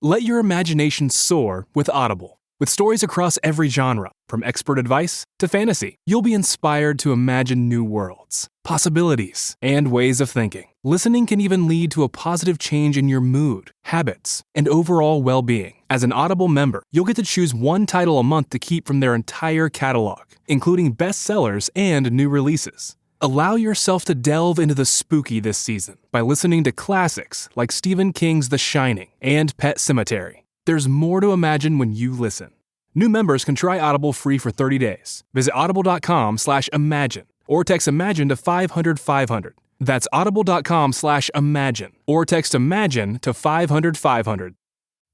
Let your imagination soar with Audible. With stories across every genre, from expert advice to fantasy, you'll be inspired to imagine new worlds, possibilities, and ways of thinking. Listening can even lead to a positive change in your mood, habits, and overall well-being. As an Audible member, you'll get to choose one title a month to keep from their entire catalog, including bestsellers and new releases. Allow yourself to delve into the spooky this season by listening to classics like Stephen King's The Shining and Pet Sematary. There's more to imagine when you listen. New members can try Audible free for 30 days. Visit audible.com/imagine or text imagine to 500-500. That's audible.com/imagine or text imagine to 500-500.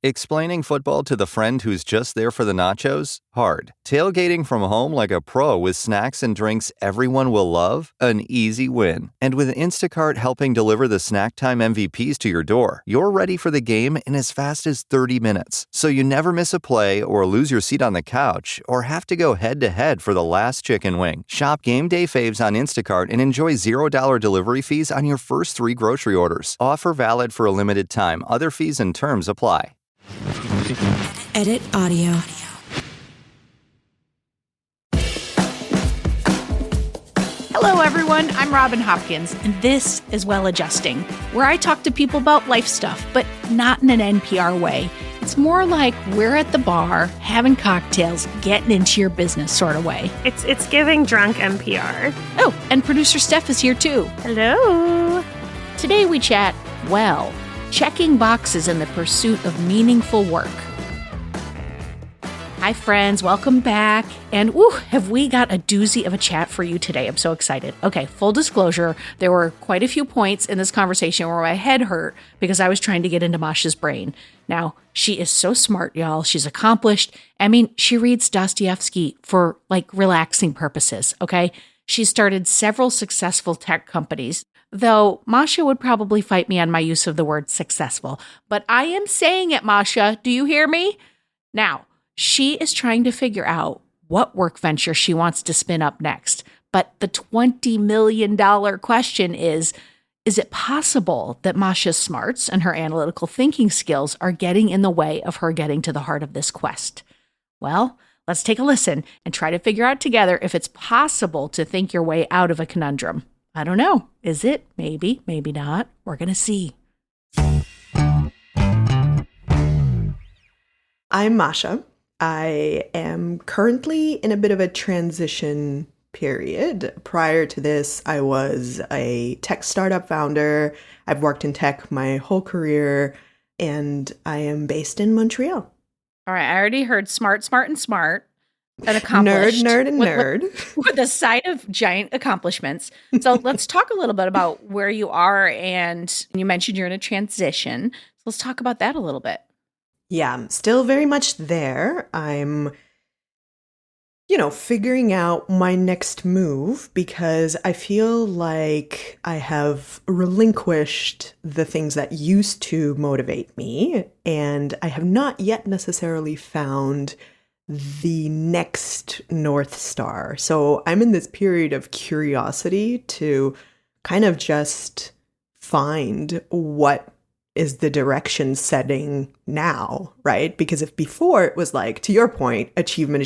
Explaining football to the friend who's just there for the nachos? Hard. Tailgating from home like a pro with snacks and drinks everyone will love? An easy win. And with Instacart helping deliver the snack time MVPs to your door, you're ready for the game in as fast as 30 minutes. So you never miss a play or lose your seat on the couch or have to go head-to-head for the last chicken wing. Shop Game Day Faves on Instacart and enjoy $0 delivery fees on your first 3 grocery orders. Offer valid for a limited time. Other fees and terms apply. Editaudio. Hello, everyone. I'm Robin Hopkins, and this is Well Adjusting, where I talk to people about life stuff, but not in an NPR way. It's more like we're at the bar, having cocktails, getting into your business sort of way. It's giving drunk NPR. Oh, and producer Steph is here too. Hello. Today we chat, well, checking boxes in the pursuit of meaningful work. Hi, friends. Welcome back. And have we got a doozy of a chat for you today. I'm so excited. Okay, full disclosure, there were quite a few points in this conversation where my head hurt because I was trying to get into Masha's brain. Now, she is so smart, y'all. She's accomplished. I mean, she reads Dostoevsky for, relaxing purposes, okay? She started several successful tech companies. Though Masha would probably fight me on my use of the word successful. But I am saying it, Masha. Do you hear me? Now, she is trying to figure out what work venture she wants to spin up next. But the $20 million question is it possible that Masha's smarts and her analytical thinking skills are getting in the way of her getting to the heart of this quest? Well, let's take a listen and try to figure out together if it's possible to think your way out of a conundrum. I don't know. Is it? Maybe, maybe not. We're going to see. I'm Masha. I am currently in a bit of a transition period. Prior to this, I was a tech startup founder. I've worked in tech my whole career, and I am based in Montreal. All right. I already heard smart, and accomplished. Nerd. With a side of giant accomplishments. So let's talk a little bit about where you are. And you mentioned you're in a transition. So let's talk about that a little bit. Yeah, I'm still very much there. I'm, figuring out my next move because I feel like I have relinquished the things that used to motivate me. And I have not yet necessarily found the next North Star. So I'm in this period of curiosity to kind of just find what is the direction setting now, right? Because if before it was like, to your point, achievement,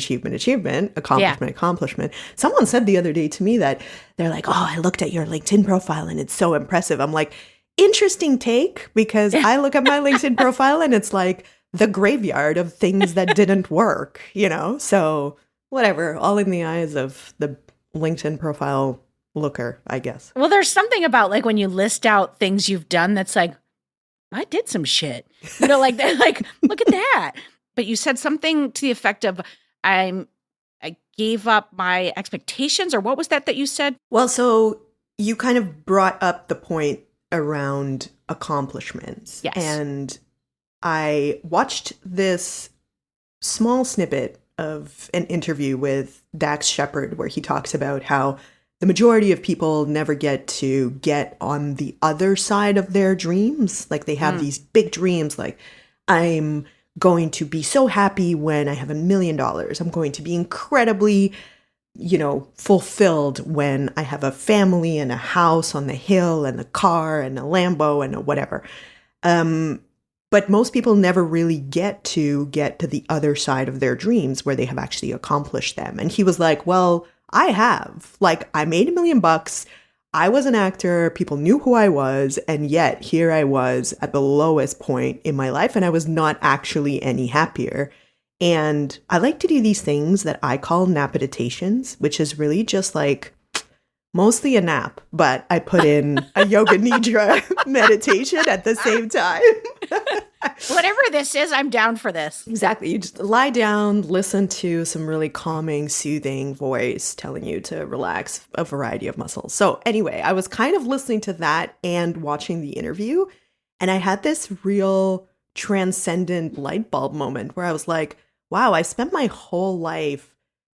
accomplishment. Someone said the other day to me that they're like, oh, I looked at your LinkedIn profile and it's so impressive. I'm like, interesting take, because I look at my LinkedIn profile and it's like, the graveyard of things that didn't work, So whatever, all in the eyes of the LinkedIn profile looker, I guess. Well, there's something about when you list out things you've done that's like, I did some shit, look at that. But you said something to the effect of, I gave up my expectations, or what was that you said? Well, so you kind of brought up the point around accomplishments. Yes. And I watched this small snippet of an interview with Dax Shepard where he talks about how the majority of people never get to get on the other side of their dreams. Like they have these big dreams, like I'm going to be so happy when I have $1 million. I'm going to be incredibly, fulfilled when I have a family and a house on the hill and a car and a Lambo and a whatever. But But most people never really get to the other side of their dreams where they have actually accomplished them. And he was like, well, I have. Like, I made $1 million. I was an actor. People knew who I was. And yet here I was at the lowest point in my life, and I was not actually any happier. And I like to do these things that I call napitations, which is really just like mostly a nap, but I put in a yoga nidra meditation at the same time. Whatever this is, I'm down for this. Exactly. You just lie down, listen to some really calming, soothing voice telling you to relax a variety of muscles. So anyway, I was kind of listening to that and watching the interview, and I had this real transcendent light bulb moment where I was like, wow, I spent my whole life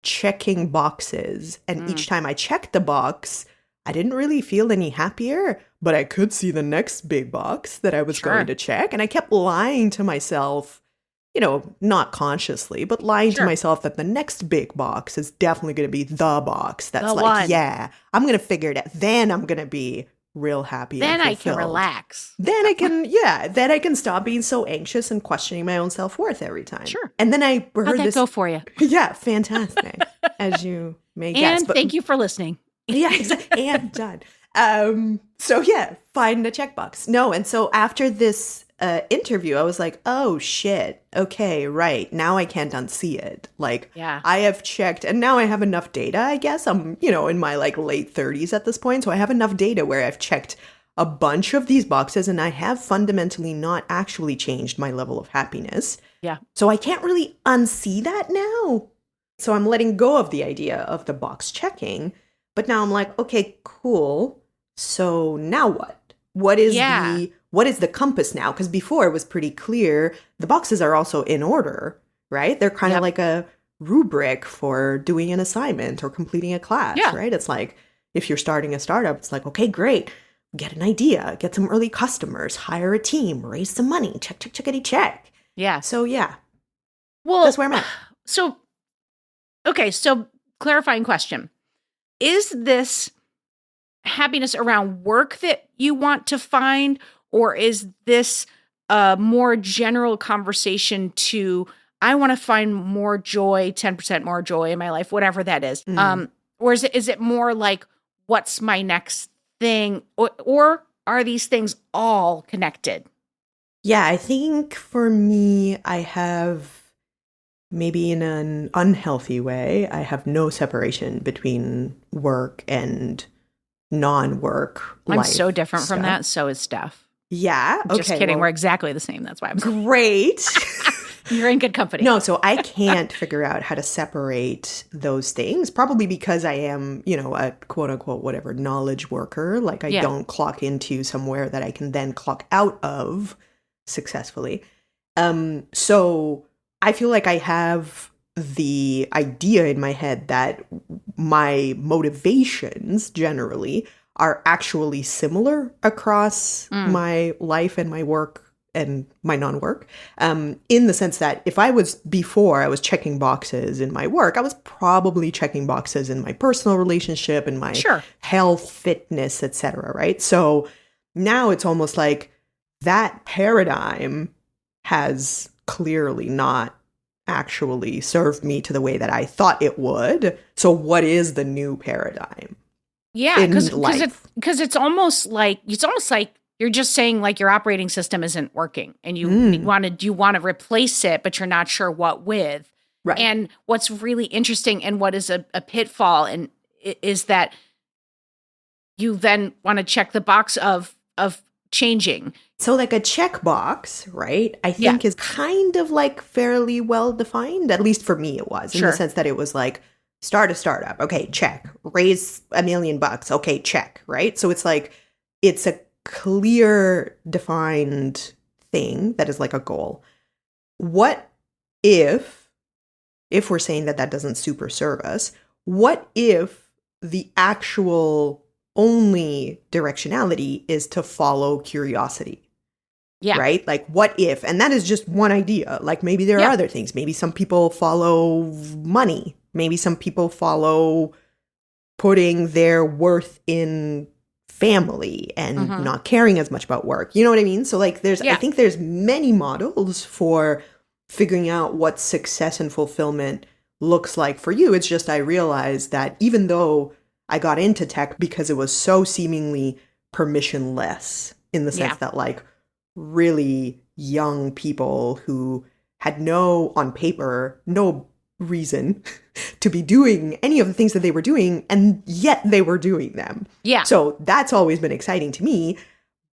checking boxes, and each time I checked the box, I didn't really feel any happier, but I could see the next big box that I was going to check, and I kept lying to myself, you know, not consciously, but lying to myself that the next big box is definitely going to be the box that's yeah, I'm going to figure it out, then I'm going to be real happy. Then I can relax. Then I can stop being so anxious and questioning my own self-worth every time. Sure. And then I heard How'd that this go for you? Yeah, fantastic. As you may guess. And thank you for listening. Yeah, exactly. And done. So yeah, find a checkbox. No, and so after this interview, I was like, oh shit. Okay, right. Now I can't unsee it. Like, I have checked, and now I have enough data, I guess. I'm, you know, in my like late 30s at this point. So I have enough data where I've checked a bunch of these boxes, and I have fundamentally not actually changed my level of happiness. Yeah. So I can't really unsee that now. So I'm letting go of the idea of the box checking. But now I'm like, okay, cool. So now what? What is the compass now? Because before it was pretty clear. The boxes are also in order, right? They're kind of like a rubric for doing an assignment or completing a class, right? It's like, if you're starting a startup, it's like, okay, great. Get an idea, get some early customers, hire a team, raise some money, check, check. Yeah. So yeah. Well, that's where I'm at. So, okay. So clarifying question. Is this happiness around work that you want to find, or is this a more general conversation to, I want to find more joy, 10% more joy in my life, whatever that is. Or is it more like, what's my next thing, or are these things all connected? Yeah, I think for me, I have, maybe in an unhealthy way, I have no separation between work and non-work life. I'm so different stuff. from that. So is Steph. Yeah. Okay. Just kidding. We're exactly the same. That's why I'm great. You're in good company. No, so I can't figure out how to separate those things, probably because I am, you know, a quote unquote, whatever, knowledge worker. Like I don't clock into somewhere that I can then clock out of successfully. So I feel like I have the idea in my head that my motivations generally are actually similar across my life and my work and my non-work, in the sense that if I was checking boxes in my work, I was probably checking boxes in my personal relationship and my health, fitness, etc. Right? So now it's almost like that paradigm has clearly not actually served me to the way that I thought it would. So what is the new paradigm? Yeah, because it's almost like you're just saying like your operating system isn't working, and you want to replace it, but you're not sure what with. Right. And what's really interesting and what is a pitfall and is that you then want to check the box of changing. So like a checkbox, right? I think is kind of like fairly well defined. At least for me, it was in the sense that it was like start a startup. Okay, check. Raise $1 million. Okay, check. Right. So it's like it's a clear, defined thing that is like a goal. What if we're saying that doesn't super serve us? What if the actual only directionality is to follow curiosity? Yeah. Right? Like, what if? And that is just one idea. Like, maybe there are other things. Maybe some people follow money. Maybe some people follow putting their worth in family and not caring as much about work. You know what I mean? So like I think there's many models for figuring out what success and fulfillment looks like for you. It's just I realized that even though I got into tech because it was so seemingly permissionless in the sense that like really young people who had on paper, no reason to be doing any of the things that they were doing, and yet they were doing them. Yeah. So that's always been exciting to me.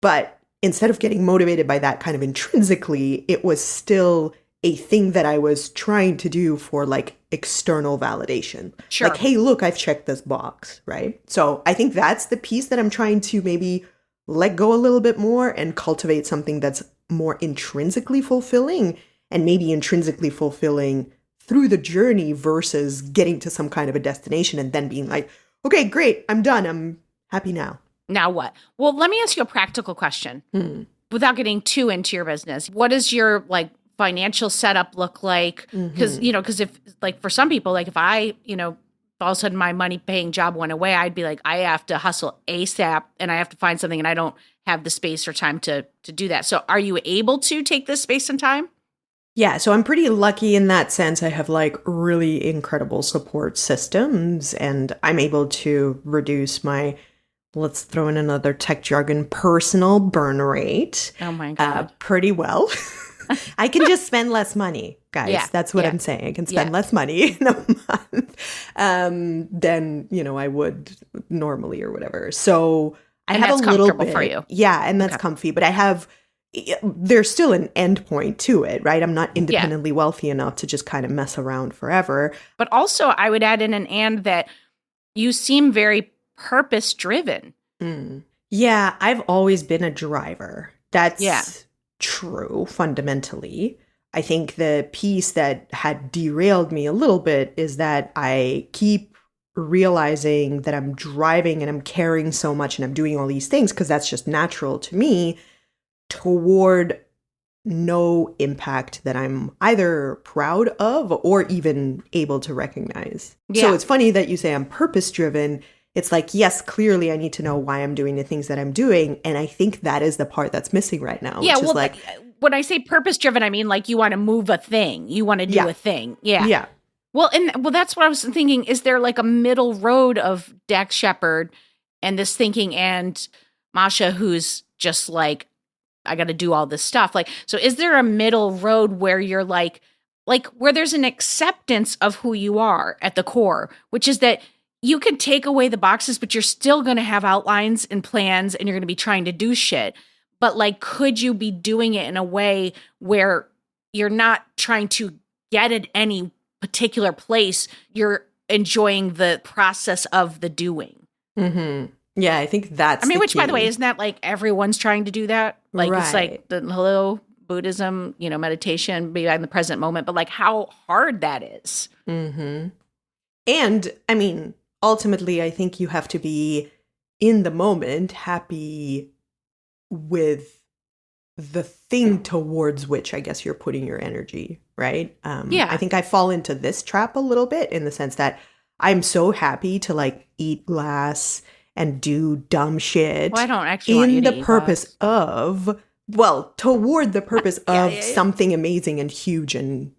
But instead of getting motivated by that kind of intrinsically, it was still a thing that I was trying to do for like external validation. Sure. Like, hey, look, I've checked this box, right? So I think that's the piece that I'm trying to maybe let go a little bit more and cultivate something that's more intrinsically fulfilling, and maybe intrinsically fulfilling through the journey versus getting to some kind of a destination and then being like, okay, great, I'm done. I'm happy now. Now what? Well, let me ask you a practical question without getting too into your business. What does your like financial setup look like? Because, because if like for some people, like if I, all of a sudden my money paying job went away, I'd be like, I have to hustle ASAP and I have to find something, and I don't have the space or time to do that. So are you able to take this space and time? Yeah, so I'm pretty lucky in that sense. I have like really incredible support systems, and I'm able to reduce my, let's throw in another tech jargon, personal burn rate. Oh my God. Pretty well. I can just spend less money, guys. Yeah, That's what I'm saying. I can spend less money in a month than, I would normally or whatever. So I have a little bit for you. Yeah, and that's comfy, but there's still an end point to it, right? I'm not independently wealthy enough to just kind of mess around forever. But also I would add in an and that you seem very purpose driven. Yeah, I've always been a driver. That's true fundamentally. I think the piece that had derailed me a little bit is that I keep realizing that I'm driving and I'm caring so much and I'm doing all these things because that's just natural to me, toward no impact that I'm either proud of or even able to recognize. So it's funny that you say I'm purpose driven. It's like, yes, clearly I need to know why I'm doing the things that I'm doing. And I think that is the part that's missing right now. Yeah, which well, is like, when I say purpose driven, I mean like you want to move a thing. You want to do a thing. Yeah. Yeah. Well, that's what I was thinking. Is there like a middle road of Dax Shepard and this thinking and Masha, who's just like, I got to do all this stuff. Like, so is there a middle road where you're like where there's an acceptance of who you are at the core, which is that you can take away the boxes, but you're still going to have outlines and plans and you're going to be trying to do shit. But like, could you be doing it in a way where you're not trying to get at any particular place? You're enjoying the process of the doing. Mm-hmm. Yeah, I think that's which key. By the way, isn't that like everyone's trying to do that? Like It's like the hello Buddhism, meditation, be in the present moment, but like how hard that is. Mm-hmm. And ultimately, I think you have to be in the moment, happy with the thing towards which I guess you're putting your energy, right? I think I fall into this trap a little bit in the sense that I'm so happy to like eat glass and do dumb shit. Well, I don't actually want you to eat purpose of, toward the purpose of something amazing and huge and,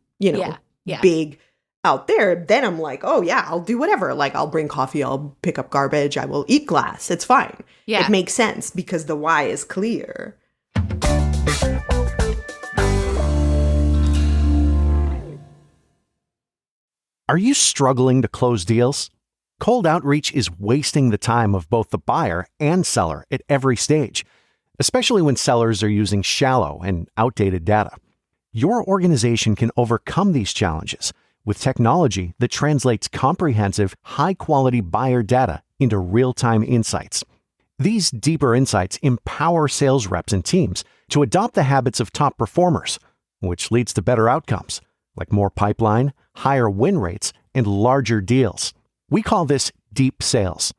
big out there. Then I'm like, oh yeah, I'll do whatever. Like I'll bring coffee, I'll pick up garbage, I will eat glass. It's fine. Yeah. It makes sense because the why is clear. Are you struggling to close deals? Cold outreach is wasting the time of both the buyer and seller at every stage, especially when sellers are using shallow and outdated data. Your organization can overcome these challenges with technology that translates comprehensive, high-quality buyer data into real-time insights. These deeper insights empower sales reps and teams to adopt the habits of top performers, which leads to better outcomes, like more pipeline, higher win rates, and larger deals. We call this deep sales.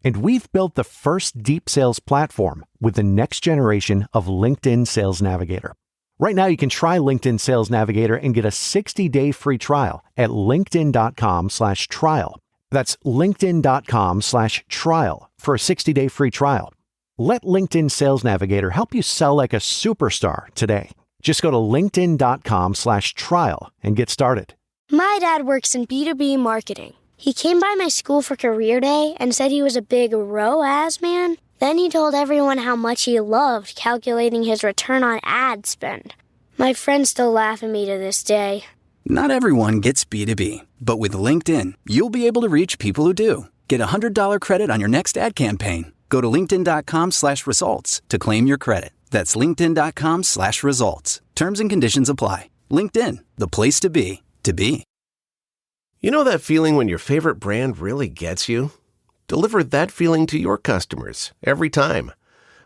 And we've built the first deep sales platform with the next generation of LinkedIn Sales Navigator. Right now, you can try LinkedIn Sales Navigator and get a 60-day free trial at linkedin.com/trial. That's linkedin.com/trial for a 60-day free trial. Let LinkedIn Sales Navigator help you sell like a superstar today. Just go to linkedin.com/trial and get started. My dad works in B2B marketing. He came by my school for career day and said he was a big ROAS man. Then he told everyone how much he loved calculating his return on ad spend. My friends still laugh at me to this day. Not everyone gets B2B, but with LinkedIn, you'll be able to reach people who do. Get a $100 credit on your next ad campaign. Go to linkedin.com/results to claim your credit. That's linkedin.com/results. Terms and conditions apply. LinkedIn, the place to be, to be. You know that feeling when your favorite brand really gets you? Deliver that feeling to your customers every time.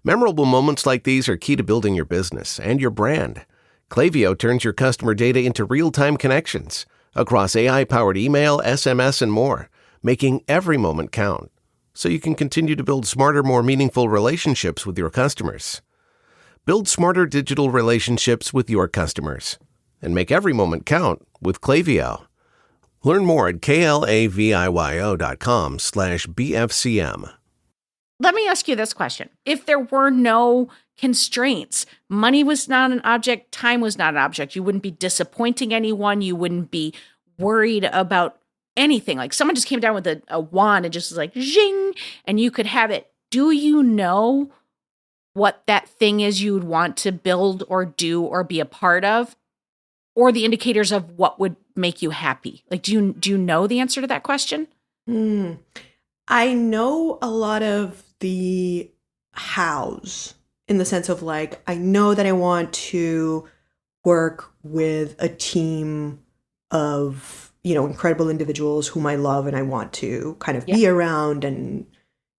Memorable moments like these are key to building your business and your brand. Klaviyo turns your customer data into real-time connections across AI-powered email, SMS, and more, making every moment count, so you can continue to build smarter, more meaningful relationships with your customers. Build smarter digital relationships with your customers and make every moment count with Klaviyo. Learn more at klaviyo.com/BFCM. Let me ask you this question. If there were no constraints, money was not an object, time was not an object, you wouldn't be disappointing anyone, you wouldn't be worried about anything. Like someone just came down with a wand and just was like, zing, and you could have it. Do you know what that thing is you would want to build or do or be a part of? Or the indicators of what would make you happy? Like, do you know the answer to that question? I know a lot of the hows, in the sense of like, I know that I want to work with a team of, incredible individuals whom I love and I want to kind of be around, and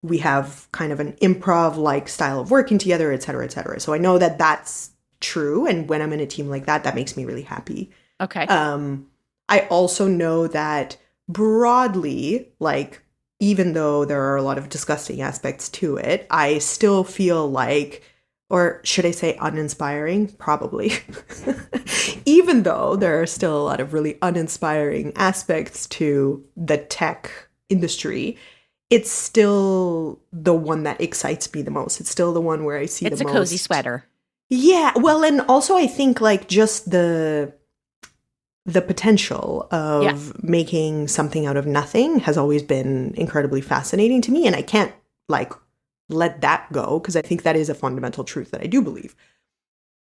we have kind of an improv-like style of working together, et cetera, et cetera. So I know that that's true. And when I'm in a team like that, that makes me really happy. Okay. I also know that broadly, like, even though there are a lot of disgusting aspects to it, I still feel like, or should I say uninspiring? Probably. Even though there are still a lot of really uninspiring aspects to the tech industry, it's still the one that excites me the most. It's still the one where I see the most. It's a cozy sweater. Yeah. Well, and also I think like just the potential of making something out of nothing has always been incredibly fascinating to me. And I can't like let that go, because I think that is a fundamental truth that I do believe.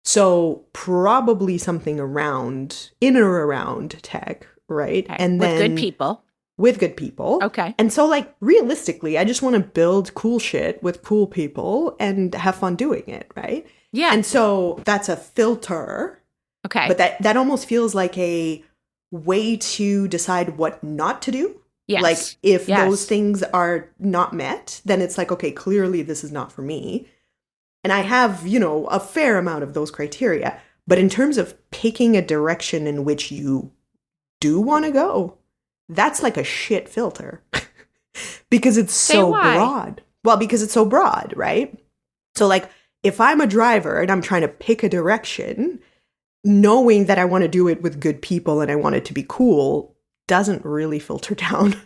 So probably something in or around tech, right? Okay. And then with good people. With good people. Okay. And so like realistically, I just want to build cool shit with cool people and have fun doing it, right? Yeah. And so that's a filter. Okay. But that almost feels like a way to decide what not to do. Yes. Like if those things are not met, then it's like, okay, clearly this is not for me. And I have, a fair amount of those criteria. But in terms of picking a direction in which you do want to go, that's like a shit filter. Because it's so broad. Well, because it's so broad, right? So like if I'm a driver and I'm trying to pick a direction, knowing that I want to do it with good people and I want it to be cool doesn't really filter down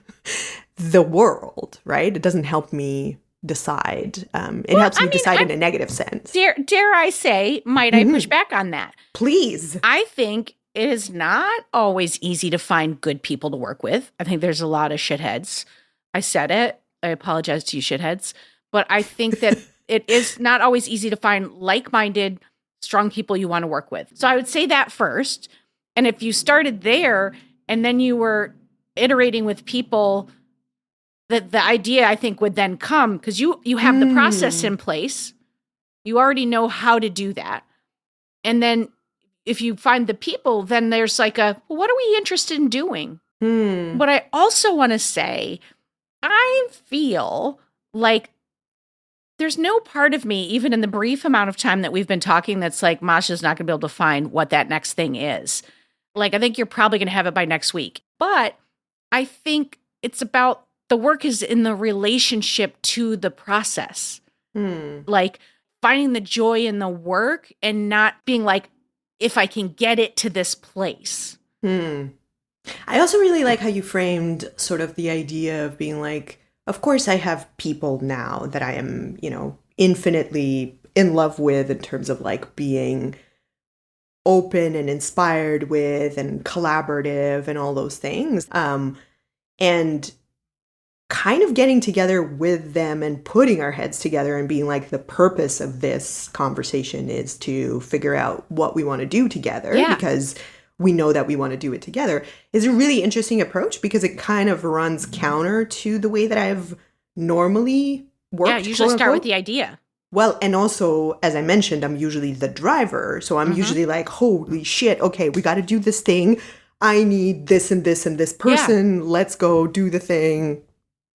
the world, right? It doesn't help me decide. It helps me decide in a negative sense. Dare I say, might I push back on that? Please. I think it is not always easy to find good people to work with. I think there's a lot of shitheads. I said it. I apologize to you shitheads. But I think that it is not always easy to find like-minded, strong people you want to work with. So I would say that first. And if you started there and then you were iterating with people, that the idea I think would then come, because you have the process in place. You already know how to do that. And then if you find the people, then there's like what are we interested in doing? But I also want to say, I feel like there's no part of me, even in the brief amount of time that we've been talking, that's like, Masha's not going to be able to find what that next thing is. Like, I think you're probably going to have it by next week. But I think it's about the work is in the relationship to the process. Like, finding the joy in the work and not being like, if I can get it to this place. I also really like how you framed sort of the idea of being like, of course I have people now that I am, infinitely in love with in terms of like being open and inspired with and collaborative and all those things. And kind of getting together with them and putting our heads together and being like, the purpose of this conversation is to figure out what we want to do together because we know that we want to do it together, is a really interesting approach because it kind of runs counter to the way that I've normally worked. Yeah, usually start with the idea. Well, and also, as I mentioned, I'm usually the driver. So I'm usually like, holy shit, okay, we got to do this thing. I need this and this and this person. Yeah. Let's go do the thing.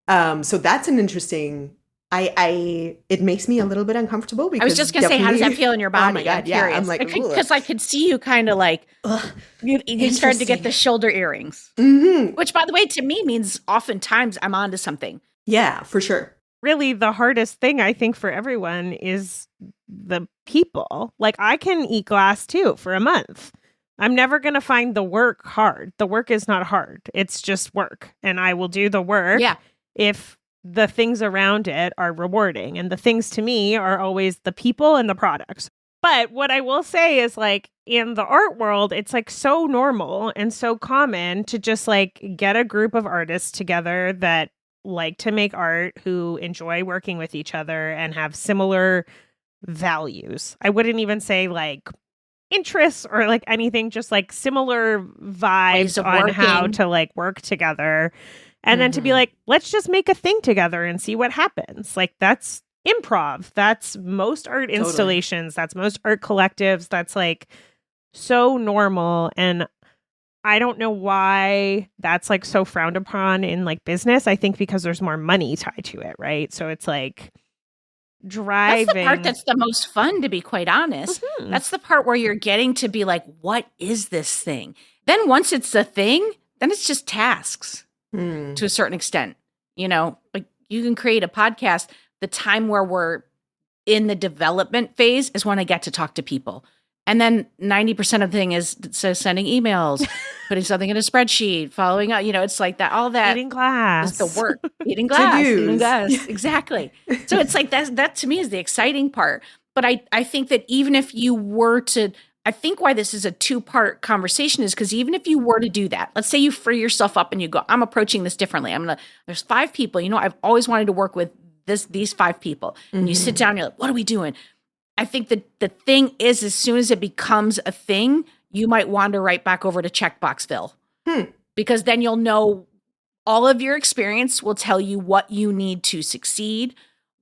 So that's an interesting, it makes me a little bit uncomfortable because I was just going to say, how does that feel in your body? Oh my God, yeah. I'm like, because I could see you kind of like, you started to get the shoulder earrings, which by the way, to me means oftentimes I'm onto something. Yeah, for sure. Really, the hardest thing I think for everyone is the people. Like I can eat glass too for a month. I'm never going to find the work hard. The work is not hard. It's just work. And I will do the work. Yeah. If the things around it are rewarding. And the things to me are always the people and the products. But what I will say is like in the art world, it's like so normal and so common to just like get a group of artists together that like to make art, who enjoy working with each other and have similar values. I wouldn't even say like interests or like anything, just like similar vibes on how to like work together. And then to be like, let's just make a thing together and see what happens. Like that's improv. That's most art installations. That's most art collectives. That's like so normal. And I don't know why that's like so frowned upon in like business. I think because there's more money tied to it, right? So it's like driving. That's the part that's the most fun, to be quite honest. That's the part where you're getting to be like, what is this thing? Then once it's a thing, then it's just tasks. To a certain extent, you know, like you can create a podcast. The time where we're in the development phase is when I get to talk to people. And then 90% of the thing is sending emails, putting something in a spreadsheet, following up, you know, it's like that, all that. Eating glass. Is the work. Eating glass. Eating glass. Exactly. So it's like that to me is the exciting part. But I think that even if you were to, I think why this is a two-part conversation is because even if you were to do that, let's say you free yourself up and you go, I'm approaching this differently. There's 5 people, you know, I've always wanted to work with these 5 people. And you sit down, you're like, what are we doing? I think that the thing is, as soon as it becomes a thing, you might wander right back over to Checkboxville. Because then you'll know all of your experience will tell you what you need to succeed,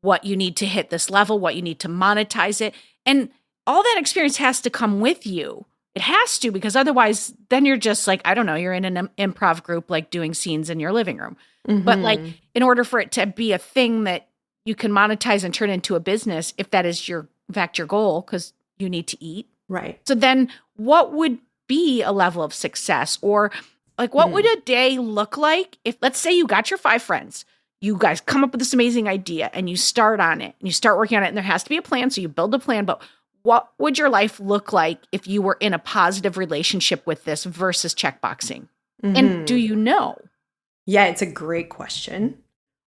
what you need to hit this level, what you need to monetize it. And all that experience has to come with you. It has to, because otherwise then you're just like, I don't know, you're in an improv group, like doing scenes in your living room. But like, in order for it to be a thing that you can monetize and turn into a business, if that is in fact your goal, because you need to eat. Right. So then what would be a level of success? Or like, what would a day look like if, let's say you got your 5 friends, you guys come up with this amazing idea and you start on it and you start working on it, and there has to be a plan. So you build a plan, but what would your life look like if you were in a positive relationship with this versus checkboxing? And do you know? Yeah, it's a great question.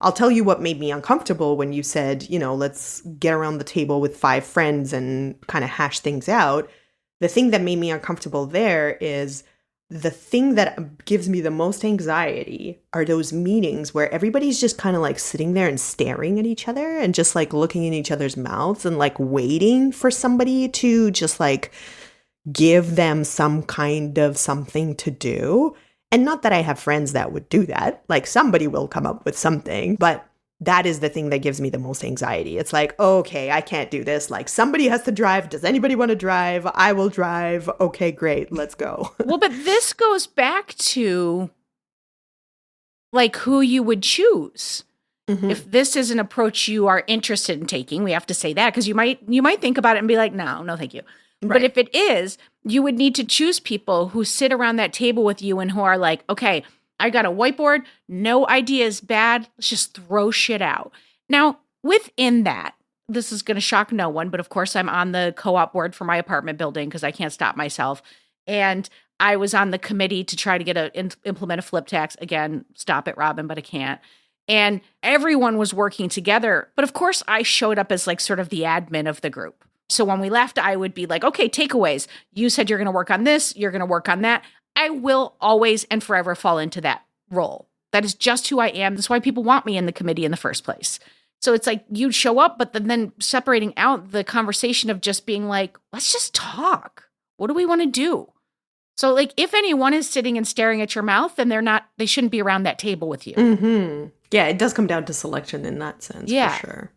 I'll tell you what made me uncomfortable when you said, you know, let's get around the table with 5 friends and kind of hash things out. The thing that made me uncomfortable there is the thing that gives me the most anxiety are those meetings where everybody's just kind of like sitting there and staring at each other and just like looking in each other's mouths and like waiting for somebody to just like give them some kind of something to do. And not that I have friends that would do that. Like somebody will come up with something, but that is the thing that gives me the most anxiety. It's like, okay, I can't do this. Like somebody has to drive. Does anybody want to drive? I will drive. Okay, great. Let's go. Well, but this goes back to like who you would choose. If this is an approach you are interested in taking, we have to say that because you might think about it and be like, no, thank you. Right. But if it is, you would need to choose people who sit around that table with you and who are like, okay, I got a whiteboard. No idea is bad. Let's just throw shit out. Now, within that, this is going to shock no one, but of course I'm on the co-op board for my apartment building because I can't stop myself. And I was on the committee to try to implement a flip tax. Again, stop it, Robin, but I can't. and everyone was working together. But of course, I showed up as like sort of the admin of the group. So when we left, I would be like, okay, takeaways. You said you're going to work on this. You're going to work on that. I will always and forever fall into that role. That is just who I am. That's why people want me in the committee in the first place. So it's like you'd show up, but then separating out the conversation of just being like, let's just talk. What do we want to do? So like if anyone is sitting and staring at your mouth, then they shouldn't be around that table with you. Mm-hmm. Yeah, it does come down to selection in that sense, for sure.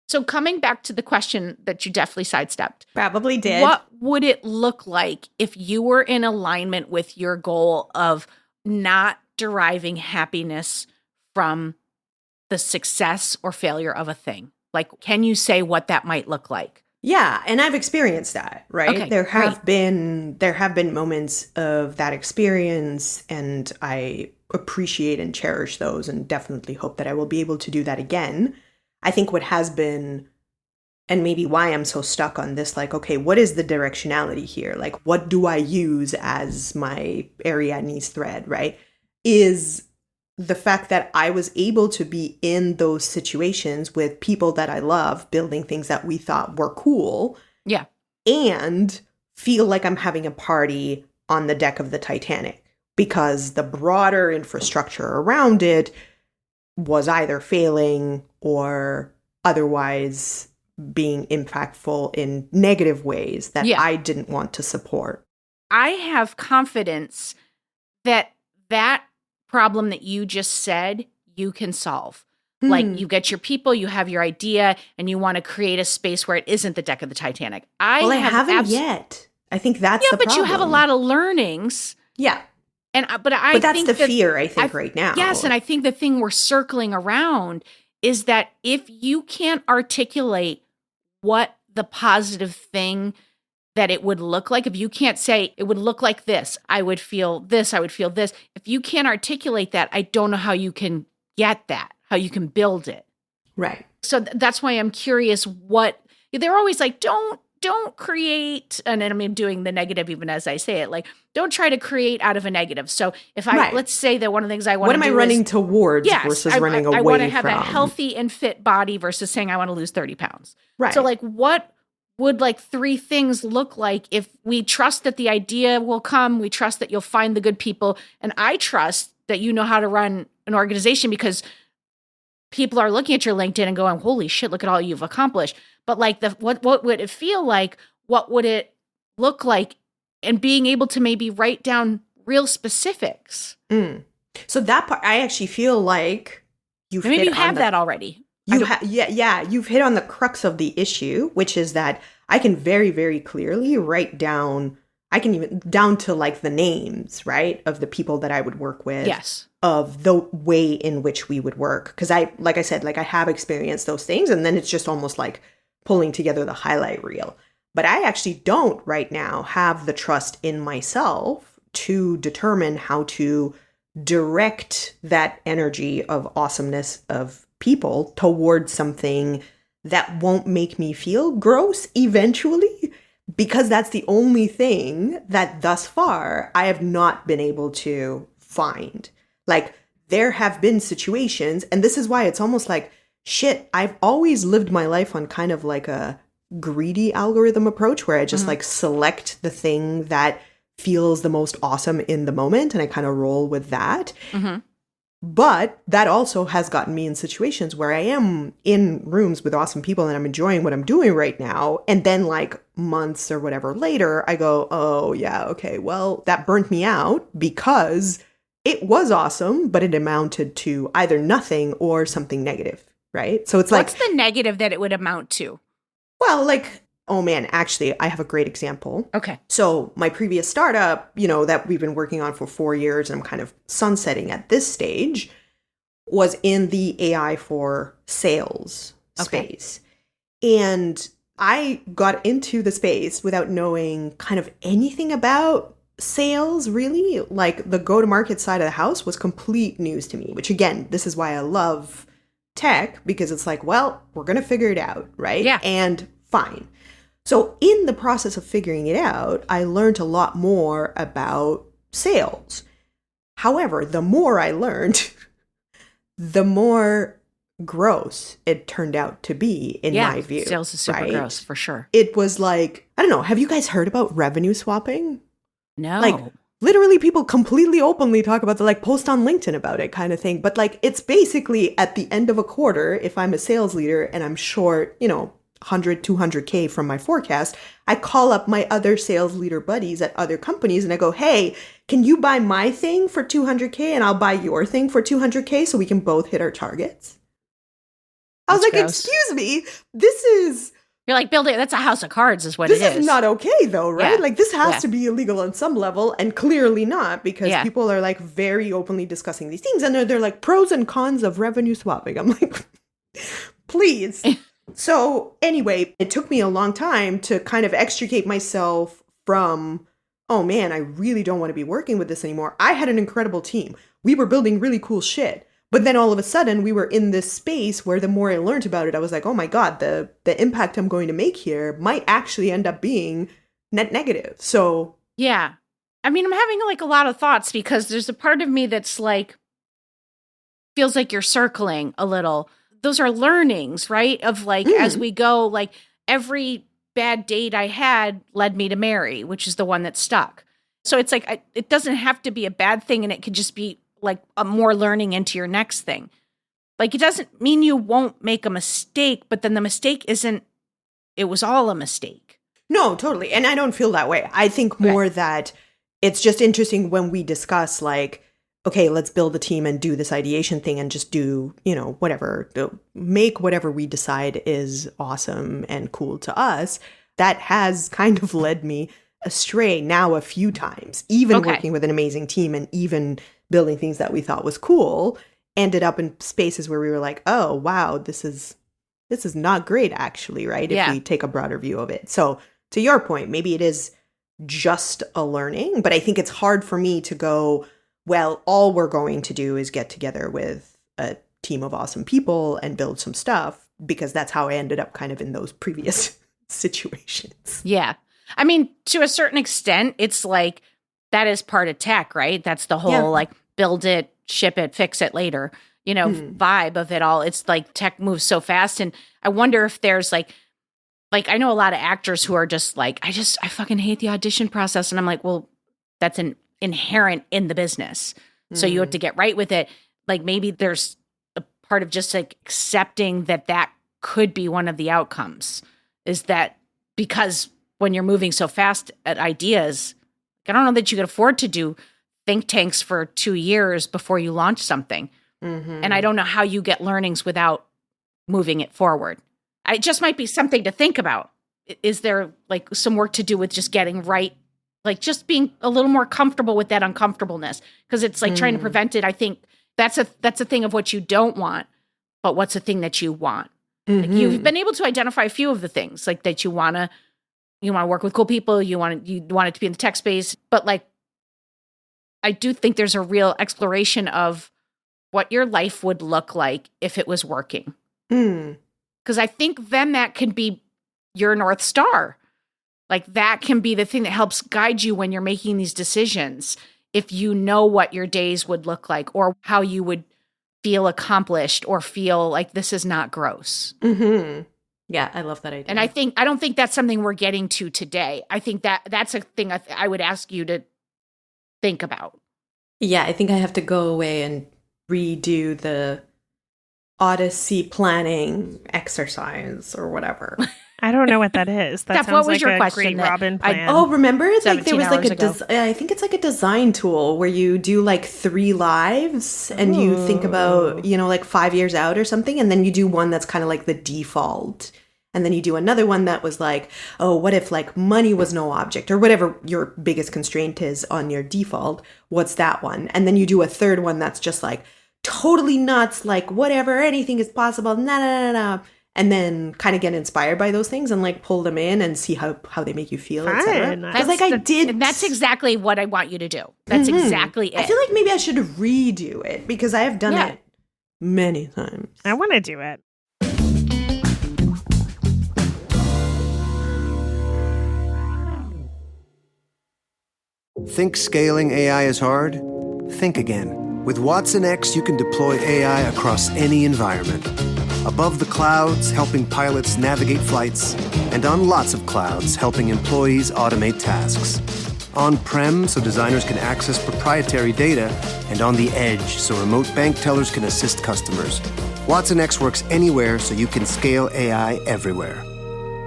So coming back to the question that you definitely sidestepped. Probably did. What would it look like if you were in alignment with your goal of not deriving happiness from the success or failure of a thing? Like, can you say what that might look like? Yeah, and I've experienced that, right? Okay, there have been moments of that experience, and I appreciate and cherish those and definitely hope that I will be able to do that again. I think what has been, and maybe why I'm so stuck on this, like, okay, what is the directionality here? Like, what do I use as my Ariadne's thread, right? Is the fact that I was able to be in those situations with people that I love, building things that we thought were cool. Yeah. And feel like I'm having a party on the deck of the Titanic because the broader infrastructure around it was either failing or otherwise being impactful in negative ways that I didn't want to support. I have confidence that problem that you just said, you can solve. Like you get your people, you have your idea, and you want to create a space where it isn't the deck of the Titanic. I haven't yet. I think that's the problem. Yeah, but you have a lot of learnings. Yeah. But that's think the fear, I think, right now. Yes, and I think the thing we're circling around is that if you can't articulate what the positive thing that it would look like, if you can't say it would look like this, I would feel this, I would feel this. If you can't articulate that, I don't know how you can get that, how you can build it. Right. So that's why I'm curious they're always like, don't create, and I'm doing the negative even as I say it, like, don't try to create out of a negative. So if let's say that one of the things I want to do what am I running towards versus running away from? I want to have a healthy and fit body versus saying I want to lose 30 pounds. Right. So like, what would like 3 things look like if we trust that the idea will come, we trust that you'll find the good people, and I trust that you know how to run an organization because people are looking at your LinkedIn and going, holy shit, look at all you've accomplished. But like what would it feel like? What would it look like? And being able to maybe write down real specifics. So that part, I actually feel like you've maybe you have that already. You've hit on the crux of the issue, which is that I can very, very clearly write down, I can even down to like the names, right, of the people that I would work with. Yes. Of the way in which we would work. Because I have experienced those things, and then it's just almost like pulling together the highlight reel. But I actually don't right now have the trust in myself to determine how to direct that energy of awesomeness of people towards something that won't make me feel gross eventually, because that's the only thing that thus far I have not been able to find. Like, there have been situations, and this is why it's almost like, shit, I've always lived my life on kind of like a greedy algorithm approach where I just like select the thing that feels the most awesome in the moment, and I kind of roll with that. But that also has gotten me in situations where I am in rooms with awesome people and I'm enjoying what I'm doing right now. And then like months or whatever later, I go, oh yeah, okay, well, that burnt me out because it was awesome, but it amounted to either nothing or something negative, right? So it's what's the negative that it would amount to? Well, like, oh man, actually, I have a great example. Okay. So my previous startup, that we've been working on for 4 years and I'm kind of sunsetting at this stage, was in the AI for sales space. And I got into the space without knowing kind of anything about sales, really. Like, the go-to-market side of the house was complete news to me, which again, this is why I love tech, because it's like, well, we're going to figure it out, right? Yeah. And fine. So in the process of figuring it out, I learned a lot more about sales. However, the more I learned, the more gross it turned out to be, in my view. Sales is super right? gross, for sure. It was like, I don't know, have you guys heard about revenue swapping? No. Like, literally people completely openly talk about the, like, post on LinkedIn about it kind of thing. But, like, it's basically at the end of a quarter, if I'm a sales leader and I'm short, 100, 200K from my forecast, I call up my other sales leader buddies at other companies and I go, hey, can you buy my thing for 200K and I'll buy your thing for 200K so we can both hit our targets? I was like, gross. excuse me, this is... You're like, building, that's a house of cards is what This it is. is not okay, though, right? Yeah. Like, this has Yeah. to be illegal on some level, and clearly not, because Yeah. people are, like, very openly discussing these things, and they're like, pros and cons of revenue swapping. I'm like, please. So, anyway, it took me a long time to kind of extricate myself from, oh man, I really don't want to be working with this anymore. I had an incredible team. We were building really cool shit. But then all of a sudden, we were in this space where the more I learned about it, I was like, oh my God, the impact I'm going to make here might actually end up being net negative. So Yeah. I mean, I'm having like a lot of thoughts because there's a part of me that's like, feels like you're circling a little. Those are learnings, right? Of like, as we go, like every bad date I had led me to Mary, which is the one that stuck. So it's like, it doesn't have to be a bad thing, and it could just be like a more learning into your next thing. Like, it doesn't mean you won't make a mistake, but then the mistake isn't, it was all a mistake. No, totally. And I don't feel that way. I think more that it's just interesting when we discuss like, okay, let's build a team and do this ideation thing and just do, whatever, make whatever we decide is awesome and cool to us. That has kind of led me astray now a few times, even working with an amazing team and even building things that we thought was cool, ended up in spaces where we were like, oh, wow, this is not great, actually, right? If we take a broader view of it. So to your point, maybe it is just a learning, but I think it's hard for me to go, well, all we're going to do is get together with a team of awesome people and build some stuff, because that's how I ended up kind of in those previous situations. Yeah. I mean, to a certain extent, it's like, that is part of tech, right? That's the whole like build it, ship it, fix it later, vibe of it all. It's like tech moves so fast. And I wonder if there's like I know a lot of actors who are just like, I fucking hate the audition process. And I'm like, well, that's an inherent in the business. So you have to get right with it. Like maybe there's a part of just like accepting that could be one of the outcomes, is that because when you're moving so fast at ideas, I don't know that you could afford to do think tanks for 2 years before you launch something. And I don't know how you get learnings without moving it forward. It just might be something to think about. Is there like some work to do with just getting right? Like just being a little more comfortable with that uncomfortableness, because it's like trying to prevent it. I think that's a thing of what you don't want, but what's a thing that you want? Like you've been able to identify a few of the things like that you want to work with cool people. You want it to be in the tech space, but like, I do think there's a real exploration of what your life would look like if it was working. Because I think then that can be your North Star. Like that can be the thing that helps guide you when you're making these decisions. If you know what your days would look like, or how you would feel accomplished, or feel like this is not gross. Yeah, I love that idea. And I don't think that's something we're getting to today. I think that's a thing I would ask you to think about. Yeah, I think I have to go away and redo the Odyssey planning exercise or whatever. I don't know what that is. That Steph, sounds what was like your a question great Robin plan. Oh, remember? It's like there 17 was like hours ago. I think it's like a design tool where you do like 3 lives and you think about, like 5 years out or something. And then you do one that's kind of like the default. And then you do another one that was like, oh, what if like money was no object, or whatever your biggest constraint is on your default? What's that one? And then you do a third one that's just like totally nuts, like whatever, anything is possible, and then kind of get inspired by those things and like pull them in and see how they make you feel, etc. Because like I did, and that's exactly what I want you to do. That's exactly it. I feel like maybe I should redo it because I have done it many times. I want to do it. Think scaling AI is hard? Think again. With Watson X, you can deploy AI across any environment. Above the clouds, helping pilots navigate flights, and on lots of clouds, helping employees automate tasks. On-prem, so designers can access proprietary data, and on the edge, so remote bank tellers can assist customers. Watson X works anywhere, so you can scale AI everywhere.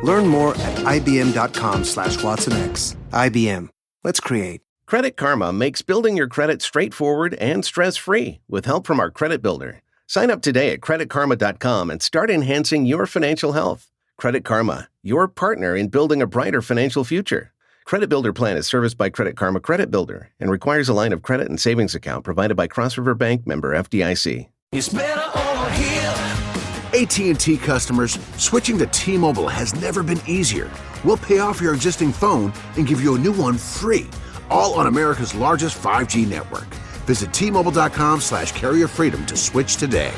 Learn more at ibm.com/WatsonX. IBM. Let's create. Credit Karma makes building your credit straightforward and stress-free with help from our credit builder. Sign up today at creditkarma.com and start enhancing your financial health. Credit Karma, your partner in building a brighter financial future. Credit Builder plan is serviced by Credit Karma Credit Builder and requires a line of credit and savings account provided by Cross River Bank, member FDIC. It's better over here. AT&T customers, switching to T-Mobile has never been easier. We'll pay off your existing phone and give you a new one free, all on America's largest 5G network. Visit T-Mobile.com/carrierfreedom to switch today.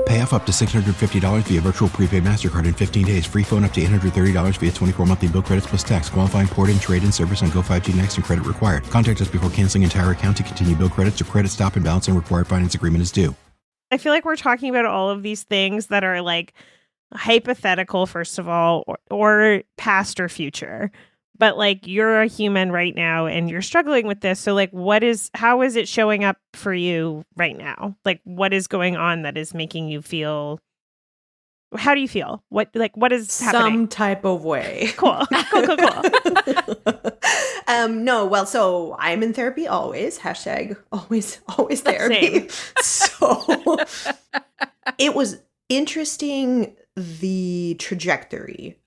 Pay off up to $650 via virtual prepaid MasterCard in 15 days. Free phone up to $830 via 24 monthly bill credits plus tax. Qualifying port-in, trade-in service on Go 5G Next and credit required. Contact us before canceling entire account to continue bill credits or credit stop and balance and required finance agreement is due. I feel like we're talking about all of these things that are like hypothetical, first of all, or past or future. But like you're a human right now and you're struggling with this. So like how is it showing up for you right now? Like what is going on that is making you feel, how do you feel? What is happening? Some type of way. Cool. No, well, so I'm in therapy always. Hashtag always therapy. So it was interesting, the trajectory.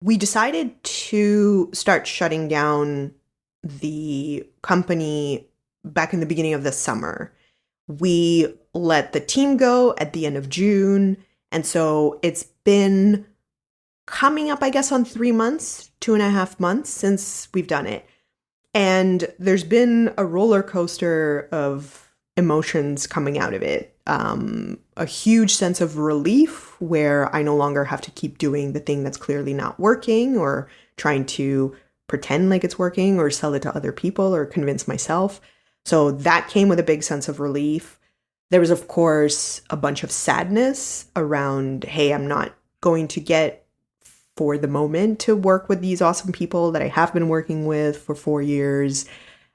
We decided to start shutting down the company back in the beginning of the summer. We let the team go at the end of June. And so it's been coming up, I guess, on 3 months, 2.5 months since we've done it. And there's been a roller coaster of emotions coming out of it. A huge sense of relief where I no longer have to keep doing the thing that's clearly not working or trying to pretend like it's working or sell it to other people or convince myself. So that came with a big sense of relief. There was, of course, a bunch of sadness around, hey, I'm not going to get for the moment to work with these awesome people that I have been working with for 4 years.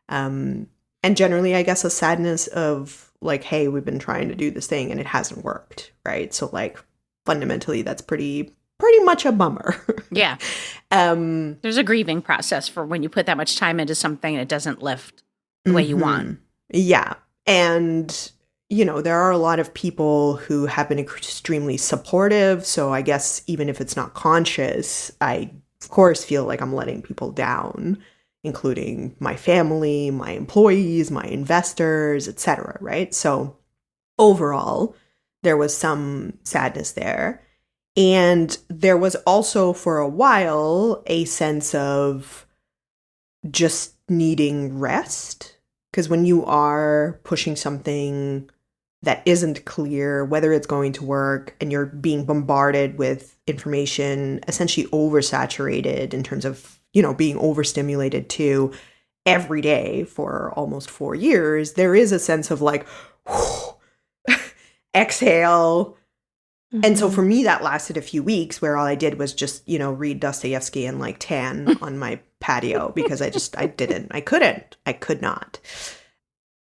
And generally, I guess, a sadness of like, hey, we've been trying to do this thing and it hasn't worked, right? So like fundamentally, that's pretty much a bummer. Yeah. There's a grieving process for when you put that much time into something and it doesn't lift the way you want. Yeah. And, you know, there are a lot of people who have been extremely supportive. So I guess even if it's not conscious, I, of course, feel like I'm letting people down, including my family, my employees, my investors, etc., right? So overall, there was some sadness there. And there was also for a while a sense of just needing rest. Because when you are pushing something that isn't clear whether it's going to work and you're being bombarded with information, essentially oversaturated in terms of, you know, being overstimulated too every day for almost 4 years, there is a sense of like, exhale. Mm-hmm. And so for me, that lasted a few weeks where all I did was just, you know, read Dostoevsky and like tan on my patio because I could not.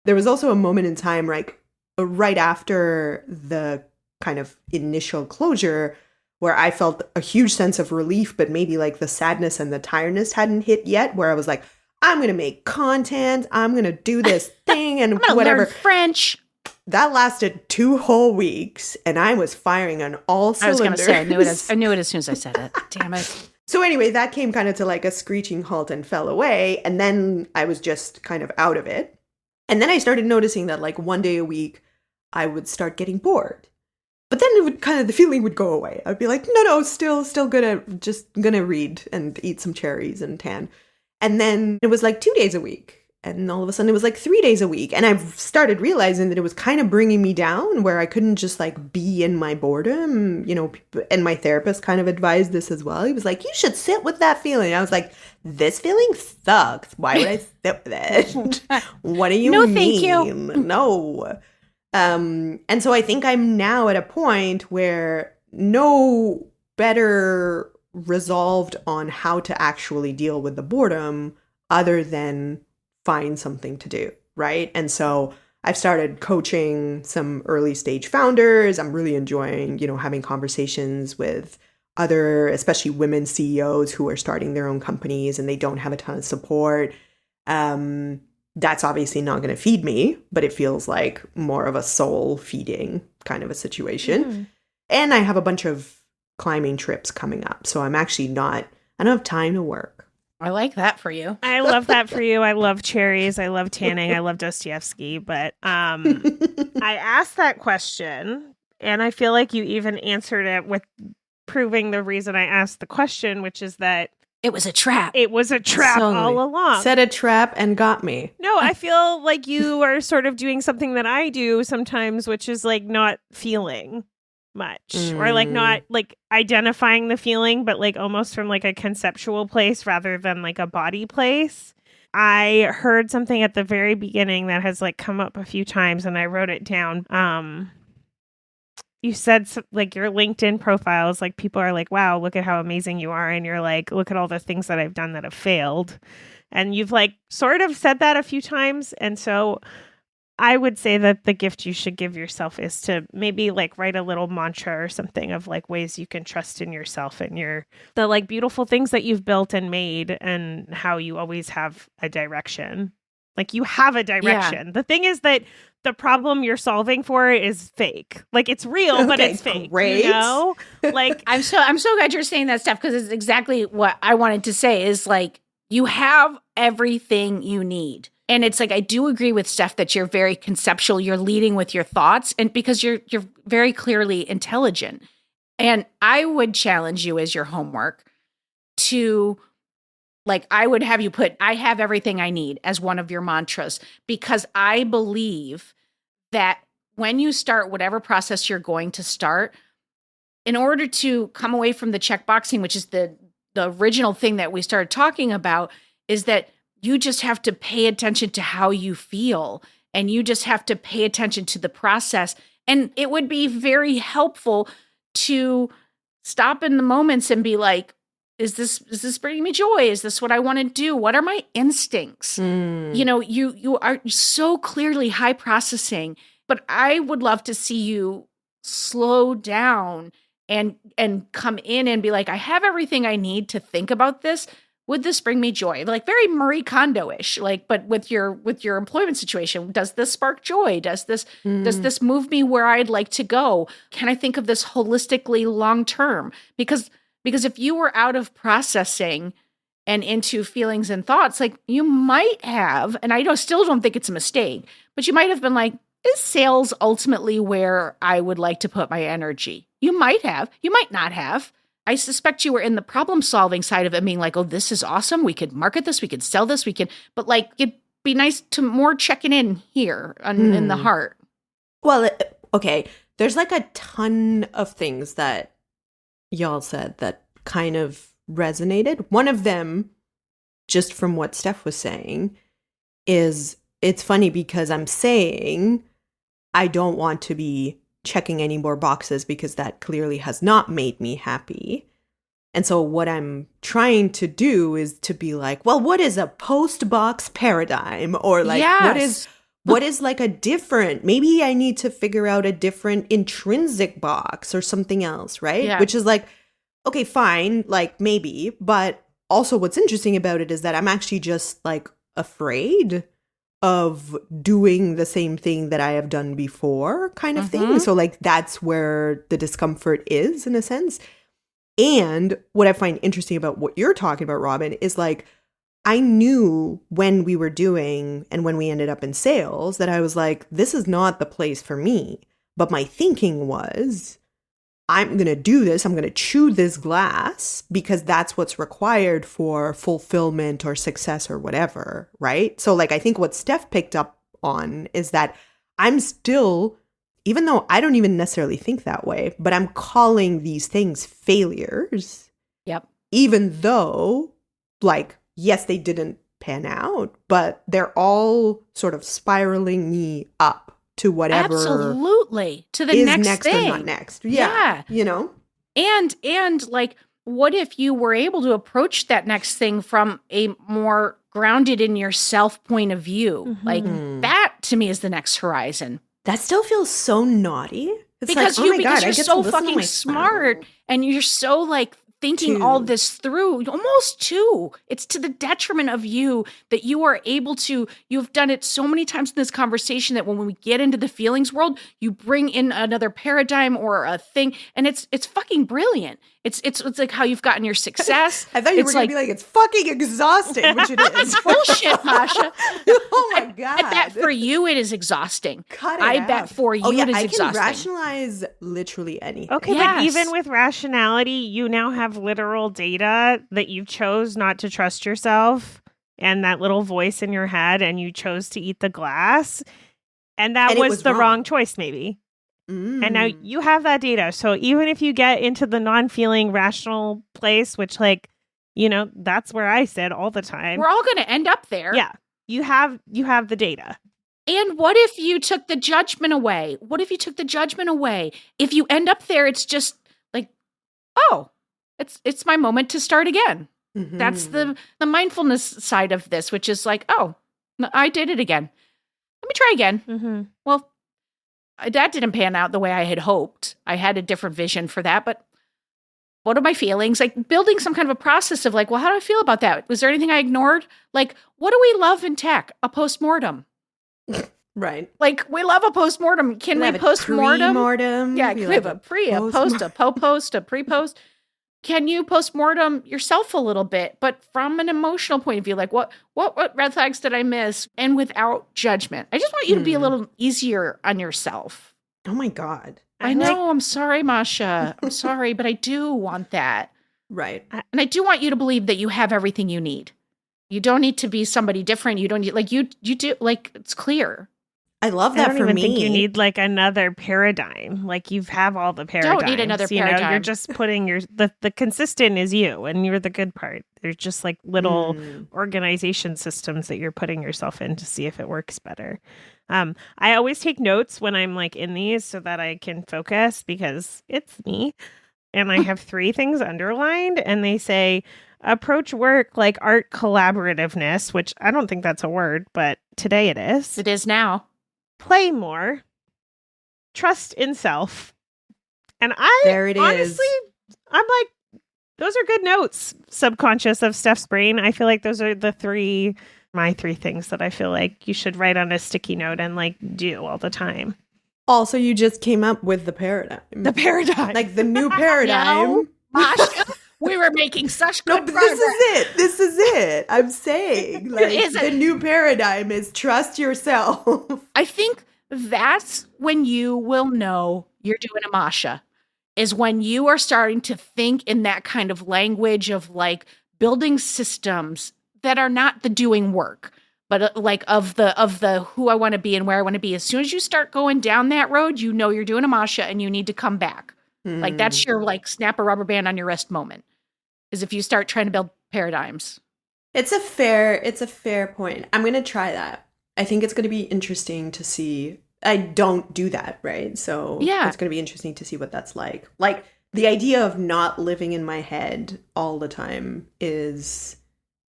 There was also a moment in time, like right after the kind of initial closure where I felt a huge sense of relief, but maybe like the sadness and the tiredness hadn't hit yet, where I was like, I'm going to make content. I'm going to do this thing and whatever. Learn French. That lasted 2 whole weeks, and I was firing on all cylinders. I was going to say, I knew it as soon as I said it. Damn it. So anyway, that came kind of to like a screeching halt and fell away, and then I was just kind of out of it. And then I started noticing that like one day a week, I would start getting bored. But then it would kind of, the feeling would go away. I'd be like, no, still gonna read and eat some cherries and tan. And then it was like 2 days a week. And all of a sudden it was like 3 days a week. And I've started realizing that it was kind of bringing me down, where I couldn't just like be in my boredom, and my therapist kind of advised this as well. He was like, you should sit with that feeling. I was like, this feeling sucks. Why would I sit with it? What do you mean? Thank you. No. And so I think I'm now at a point where no better resolved on how to actually deal with the boredom other than find something to do, right? And so I've started coaching some early stage founders. I'm really enjoying, having conversations with other, especially women CEOs who are starting their own companies and they don't have a ton of support. That's obviously not going to feed me, but it feels like more of a soul feeding kind of a situation. And I have a bunch of climbing trips coming up. So I don't have time to work. I like that for you. I love that for you. I love cherries. I love tanning. I love Dostoevsky. But I asked that question, and I feel like you even answered it with proving the reason I asked the question, which is that it was a trap. It was a trap all along. Set a trap and got me. No, I feel like you are sort of doing something that I do sometimes, which is like not feeling much or like not like identifying the feeling, but like almost from like a conceptual place rather than like a body place. I heard something at the very beginning that has like come up a few times and I wrote it down. You said like your LinkedIn profile is like people are like, wow, look at how amazing you are. And you're like, look at all the things that I've done that have failed. And you've like sort of said that a few times. And so I would say that the gift you should give yourself is to maybe like write a little mantra or something of like ways you can trust in yourself and the like beautiful things that you've built and made and how you always have a direction. Like you have a direction. Yeah. The thing is that the problem you're solving for is fake. Like it's real, but it's fake. Great. Like I'm so glad you're saying that stuff because it's exactly what I wanted to say is like you have everything you need. And it's like, I do agree with Steph that you're very conceptual. You're leading with your thoughts and because you're very clearly intelligent. And I would challenge you as your homework to like, I would have you put, I have everything I need as one of your mantras, because I believe that when you start whatever process you're going to start, in order to come away from the checkboxing, which is the original thing that we started talking about, is that you just have to pay attention to how you feel and you just have to pay attention to the process. And it would be very helpful to stop in the moments and be like, is this bringing me joy? Is this what I want to do? What are my instincts? You are so clearly high processing, but I would love to see you slow down and come in and be like, I have everything I need to think about this. Would this bring me joy? Like very Marie Kondo-ish, like, but with your employment situation, does this spark joy? Does this does move me where I'd like to go? Can I think of this holistically long term? Because if you were out of processing and into feelings and thoughts, like you might have, and I still don't think it's a mistake, but you might have been like, is sales ultimately where I would like to put my energy? You might have, you might not have. I suspect you were in the problem solving side of it, being like, oh, this is awesome. We could market this. We could sell this. But like, it'd be nice to more checking in here in the heart. Well, okay. There's like a ton of things that y'all said that kind of resonated. One of them, just from what Steph was saying, is it's funny because I'm saying I don't want to be checking any more boxes because that clearly has not made me happy. And so what I'm trying to do is to be like, well, what is a post-box paradigm? Or like, what is like a different, maybe I need to figure out a different intrinsic box or something else, right? Yeah. Which is like, okay, fine, like maybe. But also what's interesting about it is that I'm actually just like afraid of doing the same thing that I have done before kind of thing. So like that's where the discomfort is in a sense. And what I find interesting about what you're talking about, Robin, is like I knew when we were doing and when we ended up in sales that I was like, this is not the place for me. But my thinking was, I'm going to do this. I'm going to chew this glass because that's what's required for fulfillment or success or whatever, right? So like, I think what Steph picked up on is that I'm still, even though I don't even necessarily think that way, but I'm calling these things failures. Yep. Even though, like, yes, they didn't pan out, but they're all sort of spiraling me up to whatever absolutely to the is next thing. Or not next. Yeah. You know? And like, what if you were able to approach that next thing from a more grounded in yourself point of view? Mm-hmm. Like, that to me is the next horizon. That still feels so naughty. It's because like, because you're so fucking smart and you're so like thinking all this through, it's to the detriment of you that you are able to, you've done it so many times in this conversation that when we get into the feelings world, you bring in another paradigm or a thing, and it's fucking brilliant. It's like how you've gotten your success. I thought you were going to be like, it's fucking exhausting, which it is. Bullshit, Masha. Oh my God. I bet for you it is exhausting. I bet for you it is exhausting. I can rationalize literally anything. Okay, but even with rationality, you now have literal data that you chose not to trust yourself and that little voice in your head, and you chose to eat the glass. And that was the wrong choice, maybe. And now you have that data. So even if you get into the non-feeling rational place, which, like, you know, that's where I sit all the time. We're all going to end up there. Yeah. You have the data. And what if you took the judgment away? If you end up there, it's just like, oh, it's my moment to start again. Mm-hmm. That's the mindfulness side of this, which is like, oh, I did it again. Let me try again. Mm-hmm. Well, that didn't pan out the way I had hoped. I had a different vision for that, but what are my feelings? Like building some kind of a process of like, well, how do I feel about that? Was there anything I ignored? Like, what do we love in tech? A postmortem. Right. Like, we love a postmortem. Can we postmortem? Pre-mortem. Yeah, we have a pre, a post, a po-post, a pre-post. Can you postmortem yourself a little bit, but from an emotional point of view, like what red flags did I miss? And without judgment. I just want you to be a little easier on yourself. Oh my God. I know. I'm sorry, Masha. I'm sorry, but I do want that. Right. And I do want you to believe that you have everything you need. You don't need to be somebody different. You don't need, like, you do, like, it's clear. I love that for me. I don't even think you need like another paradigm. Like you have all the paradigms. Don't need another paradigm. You know, you're just putting the consistent is you, and you're the good part. There's just like little organization systems that you're putting yourself in to see if it works better. I always take notes when I'm like in these so that I can focus because it's me. And I have 3 things underlined, and they say approach work like art collaborativeness, which I don't think that's a word, but today it is. It is now. Play more, trust in self. And honestly, I'm like, those are good notes, subconscious of Steph's brain. I feel like those are my 3 things that I feel like you should write on a sticky note and like do all the time. Also, you just came up with the paradigm. Like the new paradigm. Masha, we were making such good progress. This is it. I'm saying, like, the new paradigm is trust yourself. I think that's when you will know you're doing a Masha, is when you are starting to think in that kind of language of like building systems that are not the doing work, but like of the who I want to be and where I want to be. As soon as you start going down that road, you know you're doing a Masha and you need to come back. Like that's your like snap a rubber band on your wrist moment. Is if you start trying to build paradigms. It's a fair point. I'm going to try that. I think it's going to be interesting to see. I don't do that, right? So yeah, it's going to be interesting to see what that's like. Like the idea of not living in my head all the time is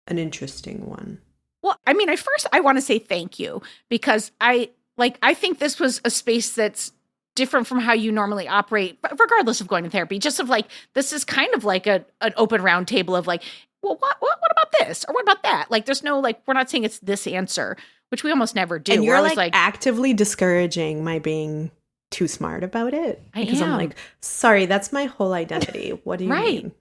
an interesting one. Well, I mean, I want to say thank you because I think this was a space that's different from how you normally operate, regardless of going to therapy. Just of like, this is kind of like an open round table of like, well, what about this? Or what about that? Like, there's no, like, we're not saying it's this answer, which we almost never do. And you're like actively discouraging my being too smart about it. Because I'm like, sorry, that's my whole identity. What do you mean?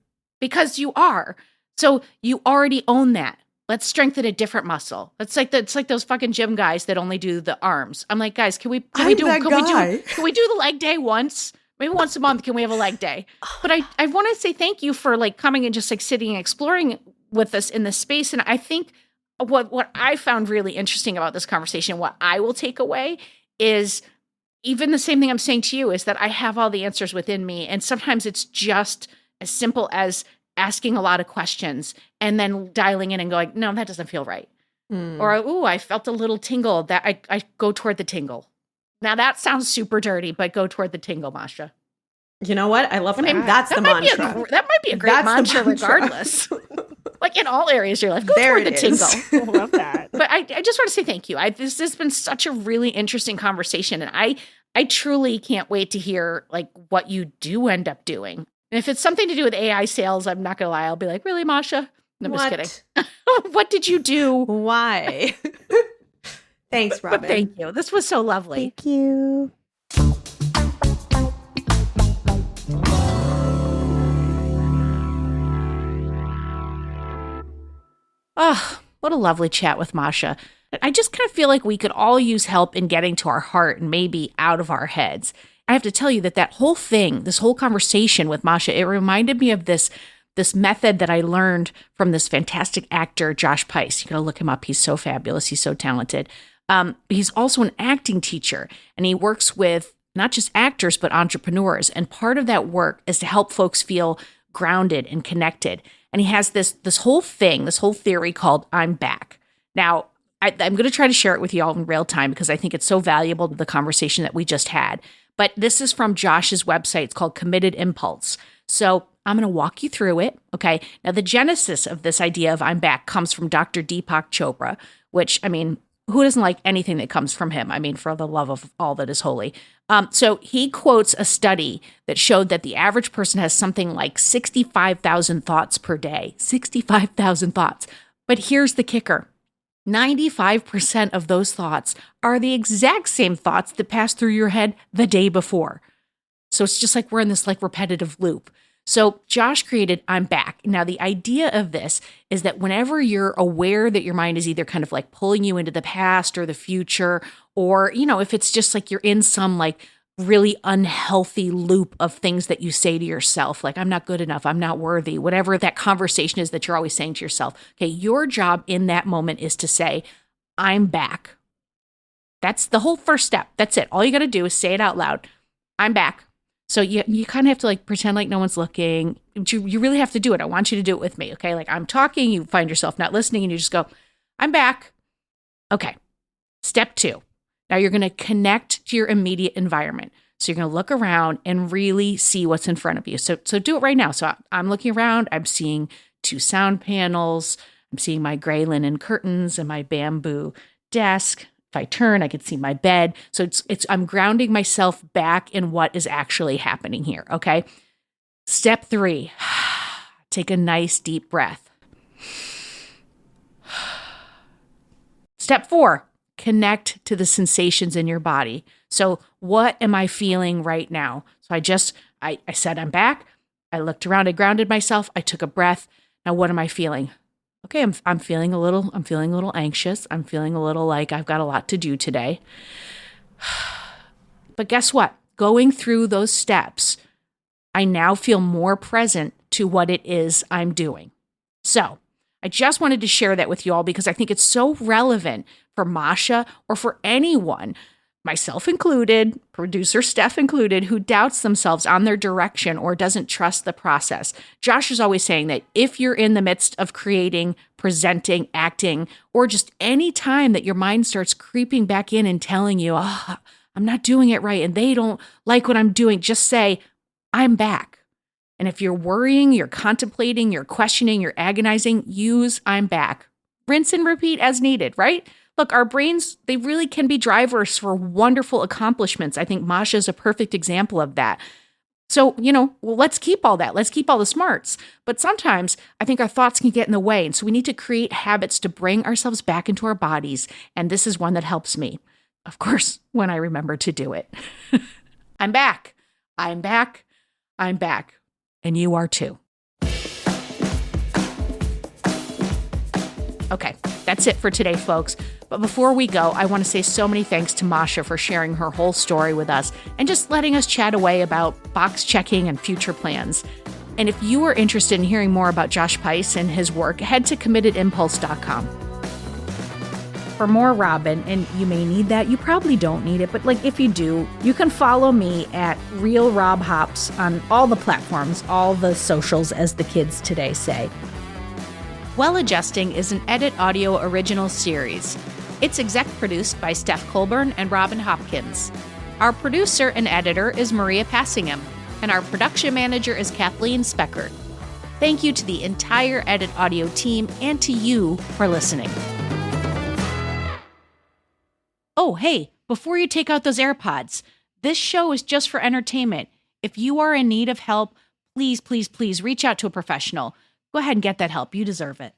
Because you are. So you already own that. Let's strengthen a different muscle. It's like those fucking gym guys that only do the arms. I'm like, guys, can we do the leg day once Maybe once a month, can we have a leg day? But I want to say thank you for like coming and just like sitting and exploring with us in this space. And I think what I found really interesting about this conversation, what I will take away is even the same thing I'm saying to you is that I have all the answers within me. And sometimes it's just as simple as asking a lot of questions and then dialing in and going, no, that doesn't feel right. Or, ooh, I felt a little tingle. That I go toward the tingle. Now that sounds super dirty, but go toward the tingle, Masha. You know what? I love that. I mean, that's the mantra. That might be a great mantra regardless. Like in all areas of your life, go toward the tingle. I love that. But I just want to say thank you. This has been such a really interesting conversation. And I truly can't wait to hear like what you do end up doing. And if it's something to do with AI sales, I'm not going to lie. I'll be like, really, Masha? No, I'm just kidding. What did you do? Why? Thanks, Robin. But thank you. This was so lovely. Thank you. Oh, what a lovely chat with Masha. I just kind of feel like we could all use help in getting to our heart and maybe out of our heads. I have to tell you that whole thing, this whole conversation with Masha, it reminded me of this method that I learned from this fantastic actor, Josh Pais. You got to look him up. He's so fabulous. He's so talented. He's also an acting teacher, and he works with not just actors, but entrepreneurs. And part of that work is to help folks feel grounded and connected. And he has this whole theory called I'm Back. Now, I'm going to try to share it with you all in real time because I think it's so valuable to the conversation that we just had. But this is from Josh's website. It's called Committed Impulse. So I'm going to walk you through it. Okay. Now, the genesis of this idea of I'm Back comes from Dr. Deepak Chopra, which, I mean, who doesn't like anything that comes from him? I mean, for the love of all that is holy. So he quotes a study that showed that the average person has something like 65,000 thoughts per day. 65,000 thoughts. But here's the kicker. 95% of those thoughts are the exact same thoughts that passed through your head the day before. So it's just like we're in this like repetitive loop. So Josh created I'm Back. Now, the idea of this is that whenever you're aware that your mind is either kind of like pulling you into the past or the future, or, you know, if it's just like you're in some like really unhealthy loop of things that you say to yourself, like I'm not good enough, I'm not worthy, whatever that conversation is that you're always saying to yourself. Okay, your job in that moment is to say, I'm back. That's the whole first step. That's it. All you got to do is say it out loud. I'm back. So you kind of have to like pretend like no one's looking. You really have to do it. I want you to do it with me. Okay. Like I'm talking, you find yourself not listening and you just go, I'm back. Okay. Step 2. Now you're going to connect to your immediate environment. So you're going to look around and really see what's in front of you. So do it right now. So I'm looking around. I'm seeing 2 sound panels. I'm seeing my gray linen curtains and my bamboo desk. If I turn, I can see my bed. So I'm grounding myself back in what is actually happening here, okay? Step 3, take a nice deep breath. Step 4, connect to the sensations in your body. So what am I feeling right now? So I said I'm back. I looked around, I grounded myself, I took a breath. Now what am I feeling? Okay, I'm feeling a little anxious. I'm feeling a little like I've got a lot to do today. But guess what? Going through those steps, I now feel more present to what it is I'm doing. So I just wanted to share that with you all because I think it's so relevant for Masha or for anyone, myself included, producer Steph included, who doubts themselves on their direction or doesn't trust the process. Josh is always saying that if you're in the midst of creating, presenting, acting, or just any time that your mind starts creeping back in and telling you, I'm not doing it right and they don't like what I'm doing, just say, I'm back. And if you're worrying, you're contemplating, you're questioning, you're agonizing, use I'm back. Rinse and repeat as needed, right? Look, our brains, they really can be drivers for wonderful accomplishments. I think Masha is a perfect example of that. So, let's keep all that. Let's keep all the smarts. But sometimes I think our thoughts can get in the way. And so we need to create habits to bring ourselves back into our bodies. And this is one that helps me. Of course, when I remember to do it. I'm back. I'm back. I'm back. And you are too. Okay. That's it for today, folks. But before we go, I want to say so many thanks to Masha for sharing her whole story with us and just letting us chat away about box checking and future plans. And if you are interested in hearing more about Josh Pais and his work, head to committedimpulse.com. For more Robin, and you may need that, you probably don't need it, but if you do, you can follow me at Real Rob Hops on all the platforms, all the socials, as the kids today say. Well Adjusting is an editaudio original series. It's exec produced by Steph Colburn and Robin Hopkins. Our producer and editor is Maria Passingham, and our production manager is Kathleen Speckert. Thank you to the entire editaudio team and to you for listening. Oh, hey, before you take out those AirPods, this show is just for entertainment. If you are in need of help, please, please, please reach out to a professional. Go ahead and get that help. You deserve it.